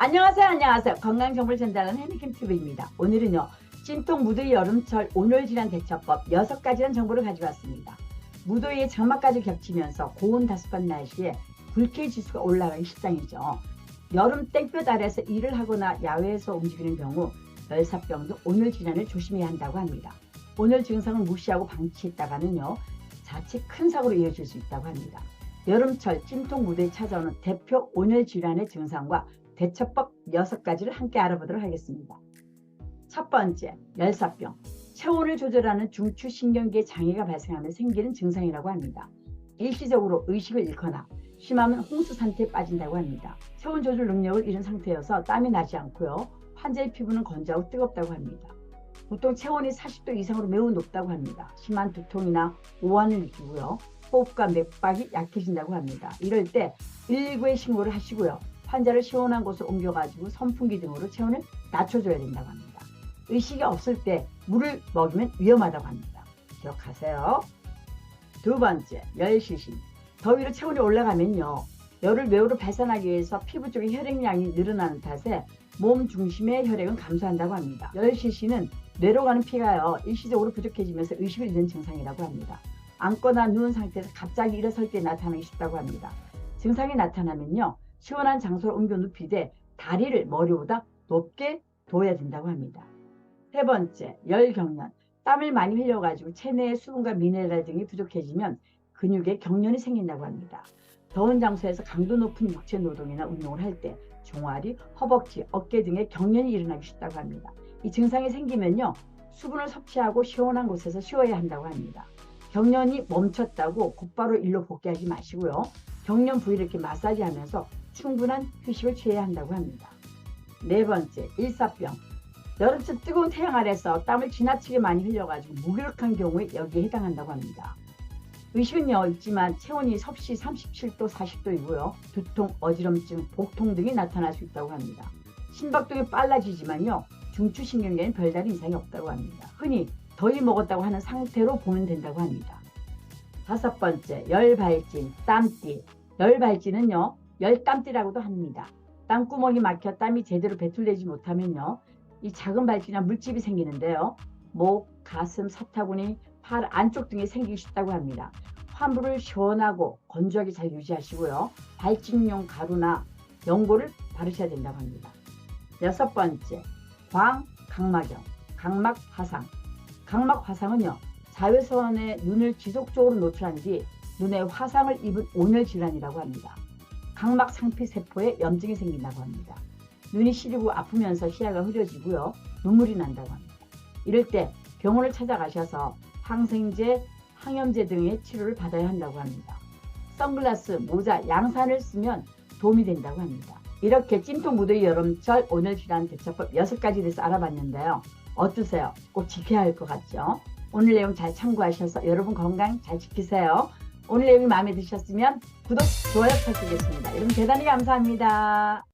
안녕하세요. 건강정보를 전달하는 해니킴TV입니다. 오늘은요, 찜통 무더위 여름철 온열 질환 대처법 6가지라는 정보를 가져왔습니다. 무더위에 장마까지 겹치면서 고온 다습한 날씨에 불쾌 지수가 올라가기 십상이죠. 여름 땡볕 아래서 일을 하거나 야외에서 움직이는 경우 열사병 등 온열 질환을 조심해야 한다고 합니다. 온열 증상을 무시하고 방치했다가는요, 자칫 큰 사고로 이어질 수 있다고 합니다. 여름철 찜통 무더위 찾아오는 대표 온열 질환의 증상과 대처법 6가지를 함께 알아보도록 하겠습니다. 첫 번째, 열사병. 체온을 조절하는 중추신경계에 장애가 발생하면 생기는 증상이라고 합니다. 일시적으로 의식을 잃거나 심하면 홍수 상태에 빠진다고 합니다. 체온 조절 능력을 잃은 상태여서 땀이 나지 않고요. 환자의 피부는 건조하고 뜨겁다고 합니다. 보통 체온이 40도 이상으로 매우 높다고 합니다. 심한 두통이나 오한을 느끼고요. 호흡과 맥박이 약해진다고 합니다. 이럴 때 119에 신고를 하시고요. 환자를 시원한 곳으로 옮겨가지고 선풍기 등으로 체온을 낮춰줘야 된다고 합니다. 의식이 없을 때 물을 먹이면 위험하다고 합니다. 기억하세요. 두 번째, 열시신. 더위로 체온이 올라가면요, 열을 뇌우로 발산하기 위해서 피부 쪽의 혈액량이 늘어나는 탓에 몸 중심의 혈액은 감소한다고 합니다. 열시신은 뇌로 가는 피가요, 일시적으로 부족해지면서 의식을 잃는 증상이라고 합니다. 앉거나 누운 상태에서 갑자기 일어설 때 나타나기 쉽다고 합니다. 증상이 나타나면요, 시원한 장소로 옮겨 눕히되 다리를 머리보다 높게 둬야 된다고 합니다. 세 번째, 열경련. 땀을 많이 흘려가지고 체내의 수분과 미네랄 등이 부족해지면 근육에 경련이 생긴다고 합니다. 더운 장소에서 강도 높은 육체 노동이나 운동을 할 때 종아리, 허벅지, 어깨 등에 경련이 일어나기 쉽다고 합니다. 이 증상이 생기면요, 수분을 섭취하고 시원한 곳에서 쉬어야 한다고 합니다. 경련이 멈췄다고 곧바로 일로 복귀하지 마시고요. 경련 부위를 이렇게 마사지하면서 충분한 휴식을 취해야 한다고 합니다. 네 번째, 일사병. 여름철 뜨거운 태양 아래서 땀을 지나치게 많이 흘려가지고 무기력한 경우에 여기에 해당한다고 합니다. 의식은요, 있지만 체온이 섭씨 37도, 40도이고요. 두통, 어지럼증, 복통 등이 나타날 수 있다고 합니다. 심박동이 빨라지지만요, 중추신경계에는 별다른 이상이 없다고 합니다. 흔히 더위 먹었다고 하는 상태로 보면 된다고 합니다. 다섯 번째, 열발진, 땀띠. 열발진은요, 열땀띠라고도 합니다. 땀구멍이 막혀 땀이 제대로 배출되지 못하면요, 이 작은 발진이나 물집이 생기는데요, 목, 가슴, 사타구니, 팔 안쪽 등에 생기기 쉽다고 합니다. 환부를 시원하고 건조하게 잘 유지하시고요. 발진용 가루나 연고를 바르셔야 된다고 합니다. 여섯 번째, 광각막염, 각막 화상. 각막 화상은요, 자외선에 눈을 지속적으로 노출한 뒤 눈에 화상을 입은 온열 질환이라고 합니다. 각막 상피 세포에 염증이 생긴다고 합니다. 눈이 시리고 아프면서 시야가 흐려지고요, 눈물이 난다고 합니다. 이럴 때 병원을 찾아가셔서 항생제, 항염제 등의 치료를 받아야 한다고 합니다. 선글라스, 모자, 양산을 쓰면 도움이 된다고 합니다. 이렇게 찜통 무더위 여름철 온열 질환 대처법 6가지에 대해서 알아봤는데요. 어떠세요? 꼭 지켜야 할 것 같죠? 오늘 내용 잘 참고하셔서 여러분 건강 잘 지키세요. 오늘 내용이 마음에 드셨으면 구독, 좋아요 부탁드리겠습니다. 여러분 대단히 감사합니다.